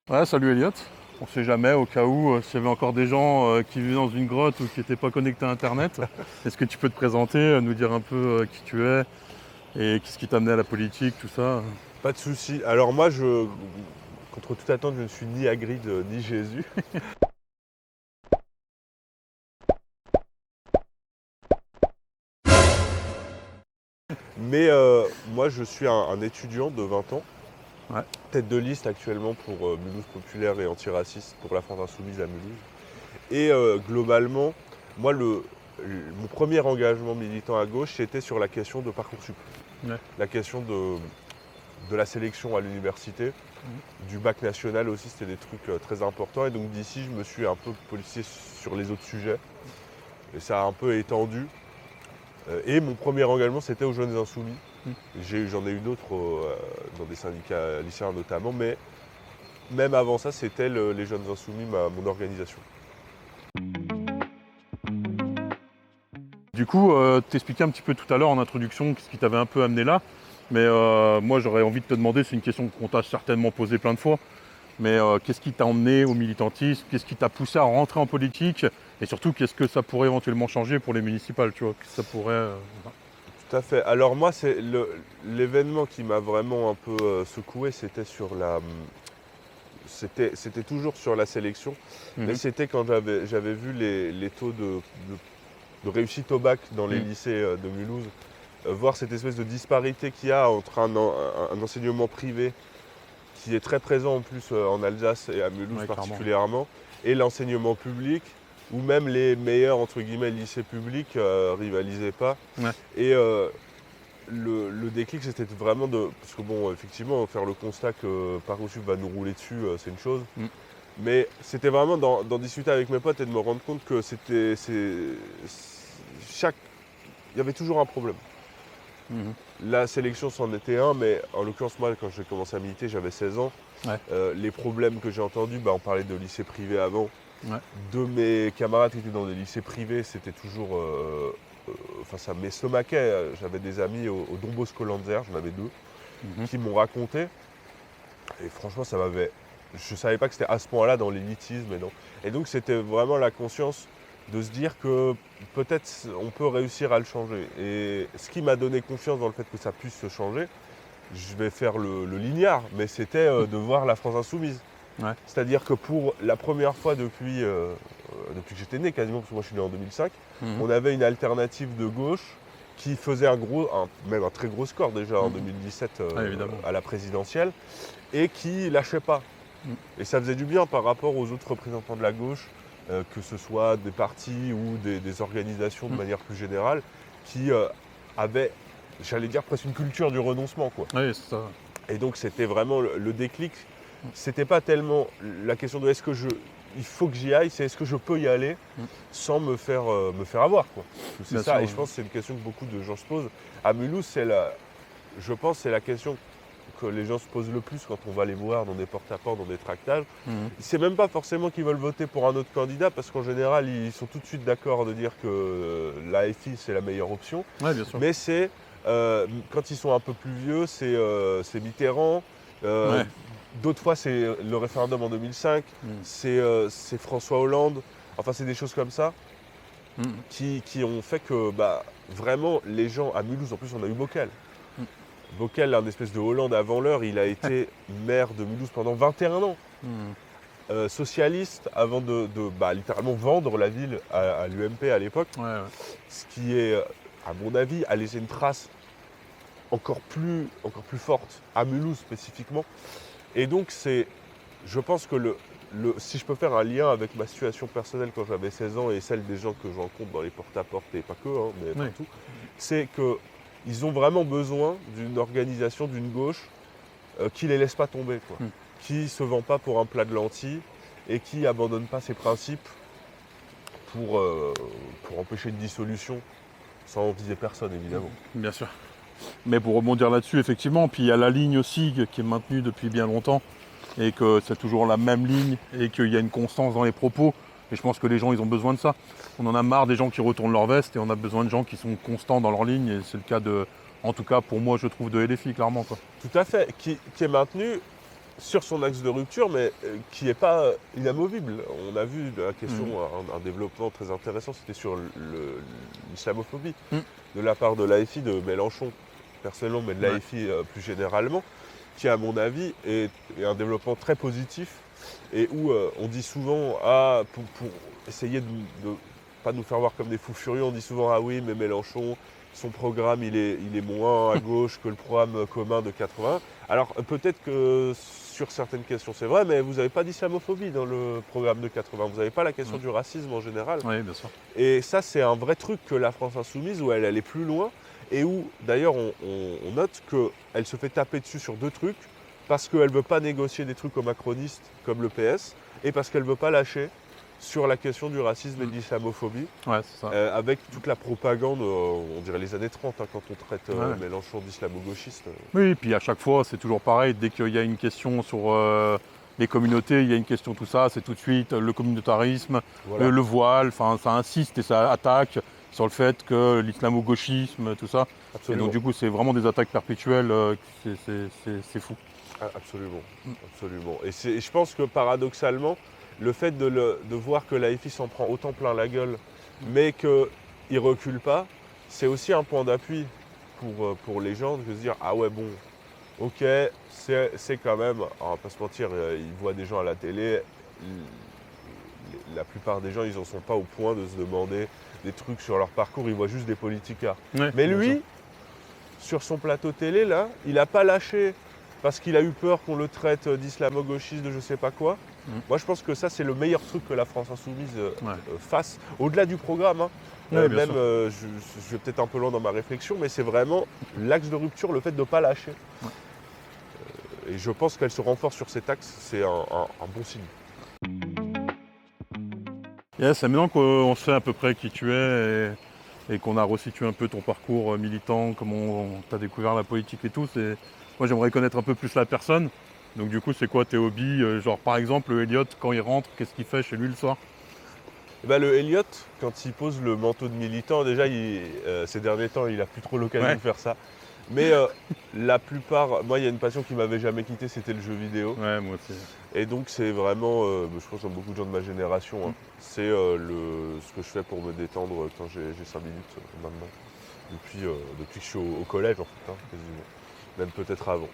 Ouais, salut Elliot. On sait jamais, au cas où, s'il y avait encore des gens qui vivaient dans une grotte ou qui n'étaient pas connectés à Internet. Est-ce que tu peux te présenter, nous dire un peu qui tu es et qu'est-ce qui t'a amené à la politique, tout ça? Pas de souci. Alors moi, contre toute attente, je ne suis ni Hagrid ni Jésus. Mais moi, je suis un étudiant de 20 ans, Ouais, tête de liste actuellement pour Mulhouse Populaire et Antiraciste pour la France Insoumise à Mulhouse. Et globalement, moi, mon premier engagement militant à gauche, c'était sur la question de Parcoursup. ouais. La question de la sélection à l'université, du bac national aussi, c'était des trucs très importants. Et donc d'ici, je me suis un peu policier sur les autres sujets. Et ça a un peu étendu. Et mon premier engagement, c'était aux Jeunes Insoumis. Mm. J'en ai eu d'autres dans des syndicats lycéens notamment, mais même avant ça, c'était les Jeunes Insoumis, mon organisation. Du coup, t'expliquais un petit peu tout à l'heure en introduction ce qui t'avait un peu amené là. Mais moi, j'aurais envie de te demander, c'est une question qu'on t'a certainement posée plein de fois, mais qu'est-ce qui t'a emmené au militantisme? Qu'est-ce qui t'a poussé à rentrer en politique? Et surtout, qu'est-ce que ça pourrait éventuellement changer pour les municipales, tu vois? Que ça pourrait... Tout à fait. Alors moi, c'est l'événement qui m'a vraiment un peu secoué, c'était toujours sur la sélection, mais Mhm. c'était quand j'avais vu les taux de réussite au bac dans les Mhm. lycées de Mulhouse, voir cette espèce de disparité qu'il y a entre un enseignement privé qui est très présent en plus en Alsace et à Mulhouse Ouais, clairement. particulièrement, et l'enseignement public, où même les meilleurs entre guillemets lycées publics rivalisaient pas. Ouais. Et le déclic, c'était vraiment de... Parce que bon, effectivement, faire le constat que Parcoursup va nous rouler dessus, c'est une chose. Mm. Mais c'était vraiment d'en discuter avec mes potes et de me rendre compte que chaque... Il y avait toujours un problème. Mhm. La sélection, c'en était un, mais en l'occurrence, moi, quand j'ai commencé à militer, j'avais 16 ans. Ouais. Les problèmes que j'ai entendus, on parlait de lycée privé avant. Ouais. De mes camarades qui étaient dans des lycées privés, c'était toujours... Enfin, ça m'estomaquait. J'avais des amis au Don Bosco Lanzer, j'en avais deux, Mhm. qui m'ont raconté. Et franchement, ça m'avait... Je ne savais pas que c'était à ce point-là dans l'élitisme. Et donc, c'était vraiment la conscience de se dire que peut-être on peut réussir à le changer. Et ce qui m'a donné confiance dans le fait que ça puisse se changer, je vais faire le lignard, mais c'était de voir la France insoumise. Ouais. C'est-à-dire que pour la première fois depuis que j'étais né quasiment, parce que moi je suis né en 2005, Mhm. on avait une alternative de gauche qui faisait même un très gros score déjà en Mhm. 2017 Ah, évidemment. à la présidentielle, et qui lâchait pas. Mhm. Et ça faisait du bien par rapport aux autres représentants de la gauche, que ce soit des partis ou des organisations de Mhm. manière plus générale, qui avaient, j'allais dire, presque une culture du renoncement, quoi. Oui, c'est ça. Et donc c'était vraiment le déclic. Mhm. C'était pas tellement la question de il faut que j'y aille, c'est est-ce que je peux y aller Mhm. sans me faire avoir, quoi. C'est Bien ça, sûr. et je pense que c'est une question que beaucoup de gens se posent. À Mulhouse, je pense que c'est la question que les gens se posent le plus quand on va les voir dans des porte-à-porte, dans des tractages. Mhm. C'est même pas forcément qu'ils veulent voter pour un autre candidat, parce qu'en général, ils sont tout de suite d'accord de dire que l'AFI, c'est la meilleure option. Ouais, bien sûr. Mais c'est, quand ils sont un peu plus vieux, c'est Mitterrand. euh, Ouais. D'autres fois, c'est le référendum en 2005. Mhm. C'est François Hollande. Enfin, c'est des choses comme ça Mhm. qui ont fait que vraiment, les gens à Mulhouse, en plus, on a eu Bockel. Mhm. Bockel, un espèce de Hollande avant l'heure, il a été maire de Mulhouse pendant 21 ans. Mhm. Socialiste avant de littéralement vendre la ville à l'UMP à l'époque. Ouais, ouais. Ce qui est, à mon avis, a laissé une trace encore plus forte à Mulhouse spécifiquement. Et donc, je pense que si je peux faire un lien avec ma situation personnelle quand j'avais 16 ans et celle des gens que je rencontre dans les porte-à-porte, et pas que, hein, mais Oui. partout, c'est qu'ils ont vraiment besoin d'une organisation, d'une gauche, qui les laisse pas tomber, quoi. Mm. Qui se vend pas pour un plat de lentilles et qui abandonne pas ses principes pour empêcher une dissolution, sans viser personne, évidemment. Bien sûr. Mais pour rebondir là-dessus, effectivement, puis il y a la ligne aussi qui est maintenue depuis bien longtemps et que c'est toujours la même ligne et qu'il y a une constance dans les propos. Et je pense que les gens, ils ont besoin de ça. On en a marre des gens qui retournent leur veste et on a besoin de gens qui sont constants dans leur ligne. Et c'est le cas en tout cas pour moi, je trouve, de LFI, clairement, quoi. Tout à fait, qui est maintenu. sur son axe de rupture, mais qui n'est pas inamovible. On a vu la question, un développement très intéressant, c'était sur l'islamophobie de la part de l'AFI de Mélenchon, personnellement, mais de l'AFI plus généralement, qui à mon avis est un développement très positif et où on dit souvent, pour essayer de pas nous faire voir comme des fous furieux, on dit souvent, ah oui, mais Mélenchon, son programme, il est moins à gauche que le programme commun de 80. Alors peut-être que sur certaines questions c'est vrai, mais vous n'avez pas d'islamophobie dans le programme de 80. Vous n'avez pas la question du racisme en général. Oui, bien sûr. Et ça, c'est un vrai truc que la France insoumise, où elle est plus loin, et où d'ailleurs on note qu'elle se fait taper dessus sur 2 trucs, parce qu'elle ne veut pas négocier des trucs aux macronistes comme le PS, et parce qu'elle ne veut pas lâcher sur la question du racisme et de l'islamophobie, Ouais, c'est ça. avec toute la propagande, on dirait les années 30, quand on traite Mélenchon d'islamo-gauchiste. Oui, et puis à chaque fois, c'est toujours pareil. Dès qu'il y a une question sur les communautés, il y a une question tout ça, c'est tout de suite le communautarisme, Voilà. le voile, enfin ça insiste et ça attaque sur le fait que l'islamo-gauchisme, tout ça. Absolument. Et donc du coup, c'est vraiment des attaques perpétuelles, c'est fou. Ah, absolument, absolument. Et je pense que paradoxalement, le fait de voir que l'AFI s'en prend autant plein la gueule, mais qu'il ne recule pas, c'est aussi un point d'appui pour les gens de se dire, ah ouais, bon, ok, c'est quand même, on va pas se mentir, ils voient des gens à la télé, la plupart des gens, ils n'en sont pas au point de se demander des trucs sur leur parcours, ils voient juste des politicas. Ouais, Mais bien lui, sûr. sur son plateau télé, là, il n'a pas lâché parce qu'il a eu peur qu'on le traite d'islamo-gauchiste, de je sais pas quoi. Moi, je pense que ça, c'est le meilleur truc que la France insoumise fasse, au-delà du programme. Ouais, bien même, sûr. je vais peut-être un peu loin dans ma réflexion, mais c'est vraiment l'axe de rupture, le fait de ne pas lâcher. Et je pense qu'elle se renforce sur cet axe, c'est un bon signe. Yes, et maintenant qu'on sait à peu près qui tu es et qu'on a resitué un peu ton parcours militant, comment tu as découvert la politique et tout, moi j'aimerais connaître un peu plus la personne. Donc du coup, c'est quoi tes hobbies? Genre par exemple, le Elliot, quand il rentre, qu'est-ce qu'il fait chez lui le soir? Et ben, le Elliot, quand il pose le manteau de militant, déjà, ces derniers temps, il n'a plus trop l'occasion de faire ça. Mais la plupart, moi, il y a une passion qui m'avait jamais quitté, c'était le jeu vidéo. Ouais, moi aussi. Et donc, c'est vraiment, je pense, comme beaucoup de gens de ma génération, c'est ce que je fais pour me détendre quand j'ai 5 minutes maintenant. Depuis que je suis au collège, en fait, quasiment. Même peut-être avant.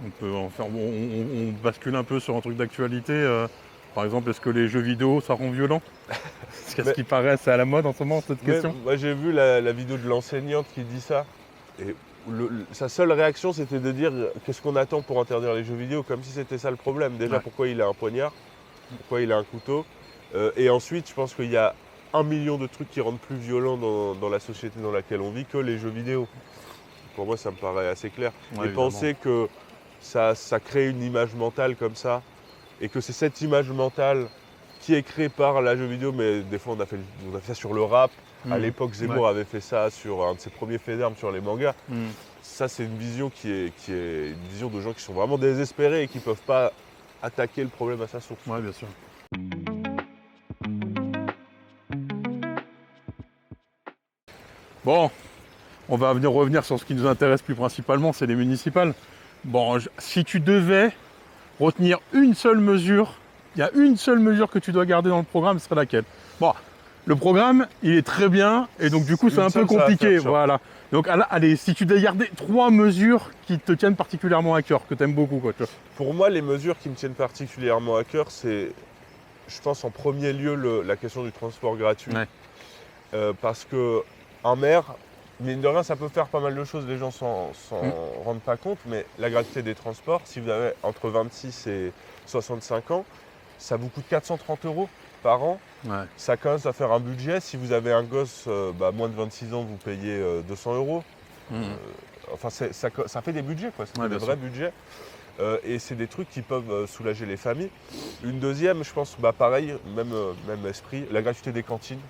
On peut en faire. On bascule un peu sur un truc d'actualité. Par exemple, est-ce que les jeux vidéo, ça rend violent? Parce qu'à ce qui paraît, c'est à la mode en ce moment, cette question. Moi, j'ai vu la vidéo de l'enseignante qui dit ça. Et sa seule réaction, c'était de dire qu'est-ce qu'on attend pour interdire les jeux vidéo, comme si c'était ça le problème. Déjà, pourquoi il a un poignard? Pourquoi il a un couteau? Et ensuite, je pense qu'il y a 1 million de trucs qui rendent plus violents dans la société dans laquelle on vit que les jeux vidéo. Pour moi, ça me paraît assez clair. Ouais, et penser que ça crée une image mentale comme ça, et que c'est cette image mentale qui est créée par la jeu vidéo, mais des fois on a fait ça sur le rap. À l'époque, Zemmour avait fait ça sur un de ses premiers faits d'armes sur les mangas. Ça, c'est une vision qui est une vision de gens qui sont vraiment désespérés et qui ne peuvent pas attaquer le problème à sa source. Ouais, bien sûr. Bon, on va revenir sur ce qui nous intéresse plus principalement, c'est les municipales. Bon, si tu devais retenir une seule mesure, il y a une seule mesure que tu dois garder dans le programme, ce serait laquelle? Bon, le programme, il est très bien, et donc du coup, c'est un peu compliqué. Voilà. Donc, allez, si tu devais garder 3 mesures qui te tiennent particulièrement à cœur, que tu aimes beaucoup, quoi. Pour moi, les mesures qui me tiennent particulièrement à cœur, c'est, je pense, en premier lieu, la question du transport gratuit. Parce qu'un maire, mine de rien, ça peut faire pas mal de choses, les gens s'en rendent pas compte, mais la gratuité des transports, si vous avez entre 26 et 65 ans, ça vous coûte 430 € par an. Ça commence à faire un budget. Si vous avez un gosse moins de 26 ans, vous payez 200 €. Enfin, ça fait des budgets, quoi. C'est des vrais budgets. Et c'est des trucs qui peuvent soulager les familles. Une deuxième, je pense, pareil, même esprit, la gratuité des cantines.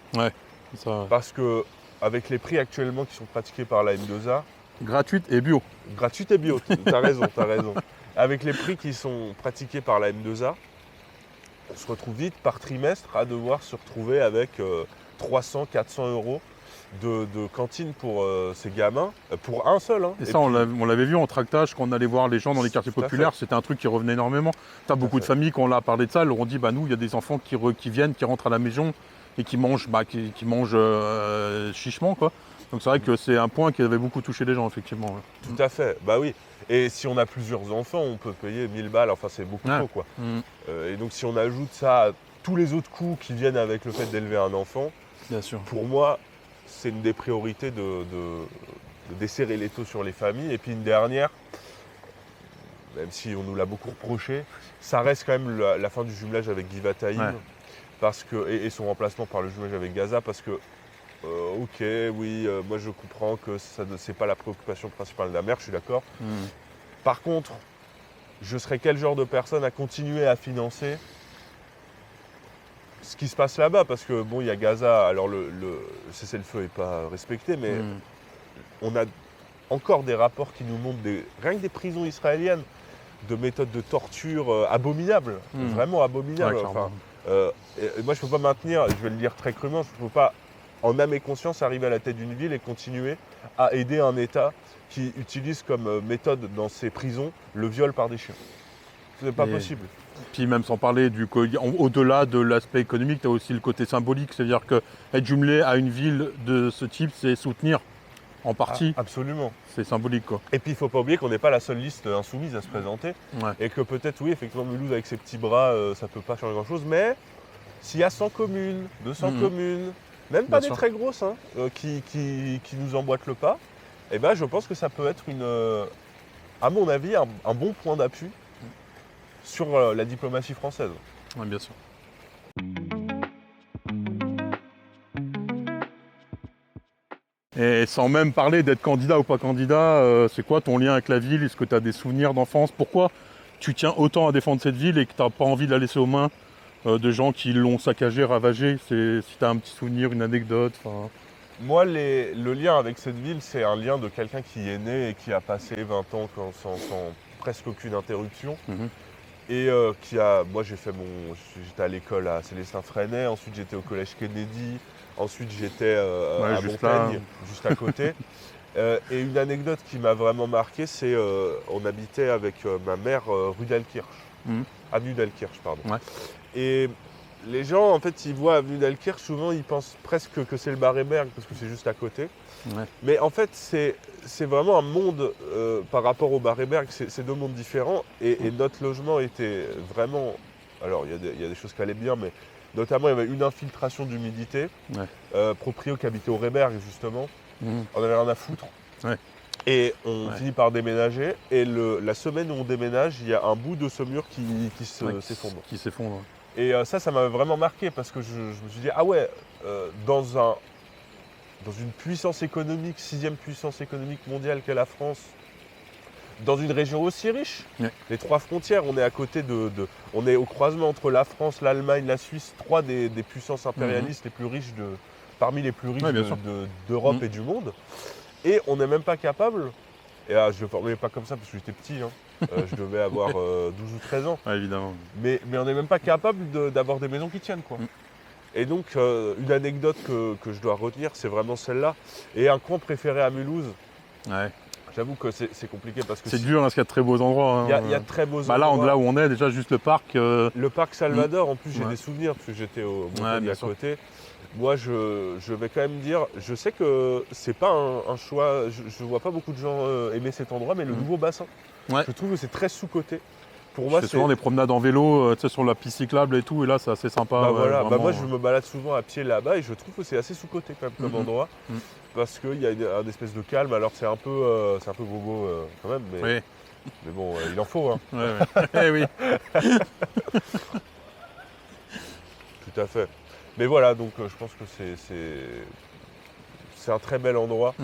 Parce que avec les prix actuellement qui sont pratiqués par la M2A. Gratuite et bio. Gratuite et bio, t'as raison. Avec les prix qui sont pratiqués par la M2A, on se retrouve vite par trimestre à devoir se retrouver avec 300, 400 € de cantine pour ces gamins, pour un seul. Hein. Et ça, on l'avait vu en tractage quand on allait voir les gens dans les quartiers Tout à populaires, c'était un truc qui revenait énormément. Tu as beaucoup de fait. familles, quand on a parlé de ça, elles leur ont dit, nous, il y a des enfants qui viennent, qui rentrent à la maison et qui mangent, chichement, quoi. Donc c'est vrai que c'est un point qui avait beaucoup touché les gens, effectivement. Ouais. Tout à fait, bah oui. Et si on a plusieurs enfants, on peut payer 1000 balles, enfin c'est beaucoup trop, quoi. Et donc si on ajoute ça à tous les autres coûts qui viennent avec le fait d'élever un enfant, Bien sûr. pour moi, c'est une des priorités de desserrer les taux sur les familles. Et puis une dernière, même si on nous l'a beaucoup reproché, ça reste quand même la fin du jumelage avec Givatayim, parce que, et son remplacement par le jumelage avec Gaza, parce que, ok, oui, moi je comprends que c'est pas la préoccupation principale de la mère, je suis d'accord. Par contre, je serais quel genre de personne à continuer à financer ce qui se passe là-bas, parce que bon, il y a Gaza, alors le cessez-le-feu n'est pas respecté, mais on a encore des rapports qui nous montrent rien que des prisons israéliennes, de méthodes de torture abominables, vraiment abominables. Et moi, je ne peux pas maintenir, je vais le dire très crûment, je ne peux pas, en âme et conscience, arriver à la tête d'une ville et continuer à aider un État qui utilise comme méthode dans ses prisons le viol par des chiens. Ce n'est pas possible. Puis même sans parler au-delà de l'aspect économique, tu as aussi le côté symbolique, c'est-à-dire qu'être jumelé à une ville de ce type, c'est soutenir en partie. Absolument. C'est symbolique, quoi. Et puis il ne faut pas oublier qu'on n'est pas la seule liste insoumise à se présenter. Et que peut-être, oui, effectivement, Mulhouse avec ses petits bras, ça ne peut pas changer grand-chose. Mais s'il y a 100 communes, 200 communes, même pas des très grosses, qui nous emboîtent le pas, eh ben, je pense que ça peut être, à mon avis, un bon point d'appui sur la diplomatie française. Oui, bien sûr. Et sans même parler d'être candidat ou pas candidat, c'est quoi ton lien avec la ville? Est-ce que tu as des souvenirs d'enfance? Pourquoi tu tiens autant à défendre cette ville et que tu n'as pas envie de la laisser aux mains de gens qui l'ont saccagée, ravagée? Si tu as un petit souvenir, une anecdote. Moi, le lien avec cette ville, c'est un lien de quelqu'un qui est né et qui a passé 20 ans sans presque aucune interruption. Et moi j'étais à l'école à Célestin-Freinet, ensuite j'étais au collège Kennedy, ensuite j'étais à Montaigne, juste à côté. Et une anecdote qui m'a vraiment marqué, c'est on habitait avec ma mère rue Delkirch, avenue Delkirch, pardon. Et les gens, en fait, ils voient avenue Delkirch, souvent ils pensent presque que c'est le Bar-Héberg parce que c'est juste à côté. Mais en fait, c'est vraiment un monde par rapport au Bar-Héberg, c'est deux mondes différents. Et notre logement était vraiment... Alors, il y a des choses qui allaient bien, mais notamment, il y avait une infiltration d'humidité. Proprio qui habitait au Réberg, justement. On avait rien à foutre. Et on finit par déménager. Et la semaine où on déménage, il y a un bout de ce mur qui s'effondre. Qui s'effondre. Et ça m'avait vraiment marqué parce que je me suis dit, ah ouais, dans une puissance économique, 6e puissance économique mondiale qu'est la France, dans une région aussi riche, les 3 frontières, on est à côté on est au croisement entre la France, l'Allemagne, la Suisse, 3 des puissances impérialistes les plus riches parmi les plus riches d'Europe et du monde. Et on n'est même pas capable, et là, je ne le formulais pas comme ça parce que j'étais petit, je devais avoir 12 ou 13 ans. Évidemment. Mais on n'est même pas capable d'avoir des maisons qui tiennent, quoi. Et donc, une anecdote que je dois retenir, c'est vraiment celle-là. Et un coin préféré à Mulhouse. J'avoue que c'est compliqué parce que... C'est dur, parce qu'il y a de très beaux endroits. Il y a de très beaux endroits. Là où on est, déjà juste le parc. Le parc Salvador, en plus, j'ai des souvenirs parce que j'étais au Montaigne à côté. Moi, je vais quand même dire, je sais que c'est pas un choix, je vois pas beaucoup de gens aimer cet endroit, mais le nouveau bassin, je trouve que c'est très sous-coté. Pour moi, c'est souvent des promenades en vélo, sur la piste cyclable et tout, et là c'est assez sympa. Moi je me balade souvent à pied là-bas et je trouve que c'est assez sous-coté quand même comme endroit, parce qu'il y a une espèce de calme. Alors c'est un peu bobo quand même, mais bon, il en faut. Oui. Tout à fait. Mais voilà, donc je pense que c'est un très bel endroit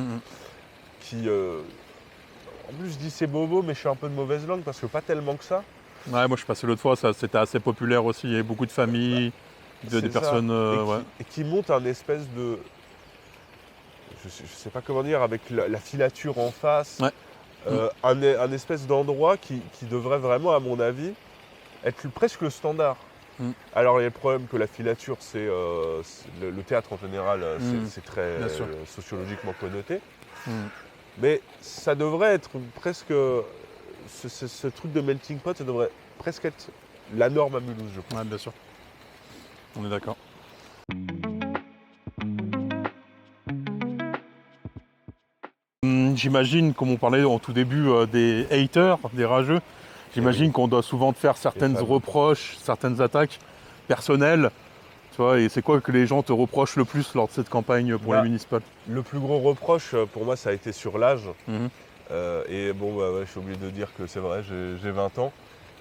qui... en plus je dis c'est bobo, mais je suis un peu de mauvaise langue parce que pas tellement que ça. Moi je suis passé l'autre fois, c'était assez populaire aussi, il y avait beaucoup de familles, des personnes... et qui montent un espèce de... Je sais pas comment dire, avec la filature en face, un espèce d'endroit qui devrait vraiment, à mon avis, être presque le standard. Alors il y a le problème que la filature, le théâtre en général, c'est très Bien sûr. sociologiquement connoté. Mm. Mais ça devrait être presque, ce truc de melting pot, ça devrait presque être la norme à Mulhouse, je pense. Ouais, bien sûr. On est d'accord. J'imagine, comme on parlait en tout début des haters, des rageux, j'imagine oui. qu'on doit souvent te faire certaines fameux. reproches, certaines attaques personnelles. Tu vois, et c'est quoi que les gens te reprochent le plus lors de cette campagne pour les municipales? Le plus gros reproche pour moi, ça a été sur l'âge. Mhm. Et bon, ouais, je suis obligé de dire que c'est vrai, j'ai 20 ans.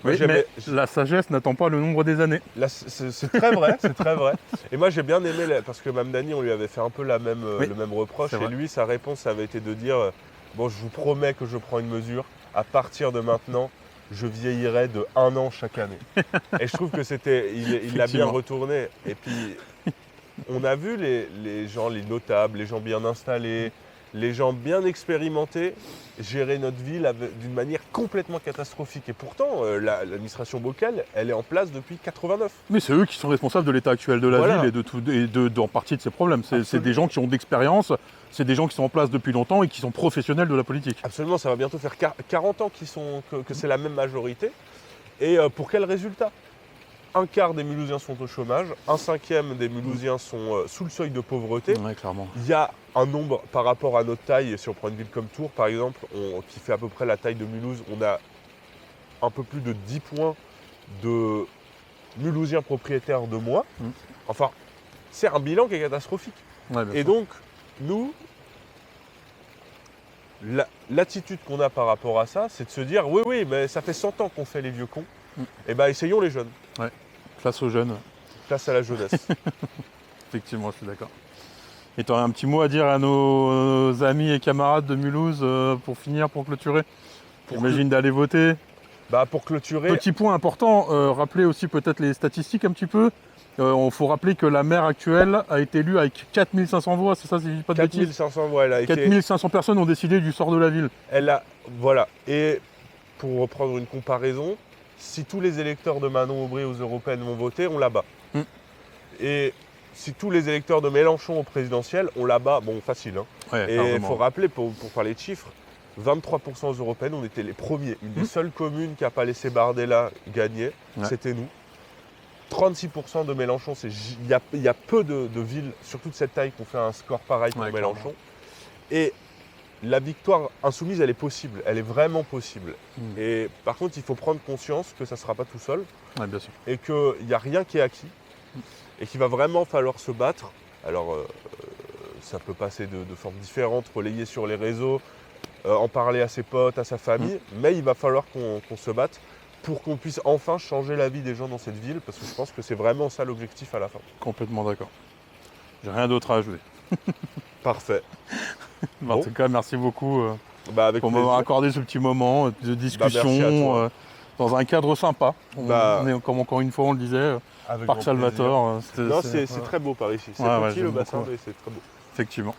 Oui, mais la sagesse n'attend pas le nombre des années. Là, c'est très vrai, c'est très vrai. Et moi, j'ai bien aimé, parce que Mme Dany, on lui avait fait un peu le même reproche. Et lui, sa réponse, ça avait été de dire bon, je vous promets que je prends une mesure. À partir de maintenant, je vieillirai de 1 an chaque année. Et je trouve que il l'a bien retourné. Et puis, on a vu les gens, les notables, les gens bien installés, les gens bien expérimentés gérer notre ville d'une manière complètement catastrophique. Et pourtant, l'administration Bockel, elle est en place depuis 89. Mais c'est eux qui sont responsables de l'état actuel de la ville et de tout, en partie de ces problèmes. C'est des gens qui ont d'expérience, c'est des gens qui sont en place depuis longtemps et qui sont professionnels de la politique. Absolument, ça va bientôt faire 40 ans que c'est la même majorité. Et pour quel résultat? Un quart des Mulhousiens sont au chômage, 1/5 des Mulhousiens sont sous le seuil de pauvreté. Ouais, clairement. Il y a un nombre par rapport à notre taille, si on prend une ville comme Tours par exemple, qui fait à peu près la taille de Mulhouse, on a un peu plus de 10 points de Mulhousiens propriétaires de moins. Enfin, c'est un bilan qui est catastrophique. Ouais, et donc, nous, l'attitude qu'on a par rapport à ça, c'est de se dire oui, mais ça fait 100 ans qu'on fait les vieux cons, et bien essayons les jeunes. Ouais, place aux jeunes. Place à la jeunesse. Effectivement, je suis d'accord. Et tu aurais un petit mot à dire à nos amis et camarades de Mulhouse pour finir, pour clôturer? J'imagine d'aller voter. Pour clôturer... Petit point important, rappeler aussi peut-être les statistiques un petit peu. Il faut rappeler que la maire actuelle a été élue avec 4500 voix, c'est ça, si je dis pas de bêtises? 4500 voix, elle a été... 4500 personnes ont décidé du sort de la ville. Voilà. Et pour reprendre une comparaison, si tous les électeurs de Manon Aubry aux européennes vont voter, on la bat. Et si tous les électeurs de Mélenchon au présidentiel, on la bat, bon, facile. Hein. Ouais, et il faut rappeler, pour parler de chiffres, 23% aux européennes, on était les premiers. Une des seules communes qui n'a pas laissé Bardella gagner, c'était nous. 36% de Mélenchon, il y a peu de villes, surtout de cette taille, qui ont fait un score pareil pour Mélenchon. Et la victoire insoumise, elle est possible, elle est vraiment possible. Et par contre, il faut prendre conscience que ça ne sera pas tout seul. Ouais, bien sûr. Et qu'il n'y a rien qui est acquis. Et qu'il va vraiment falloir se battre. Alors, ça peut passer de formes différentes, relayer sur les réseaux, en parler à ses potes, à sa famille, mais il va falloir qu'on se batte pour qu'on puisse enfin changer la vie des gens dans cette ville, parce que je pense que c'est vraiment ça l'objectif à la fin. Complètement d'accord. J'ai rien d'autre à ajouter. Parfait. En tout cas, merci beaucoup pour m'avoir accordé ce petit moment de discussion dans un cadre sympa. On est, comme encore une fois, on le disait, Parc Salvatore. Non, c'est très beau par ici. C'est petit le bassin, mais c'est très beau. Effectivement.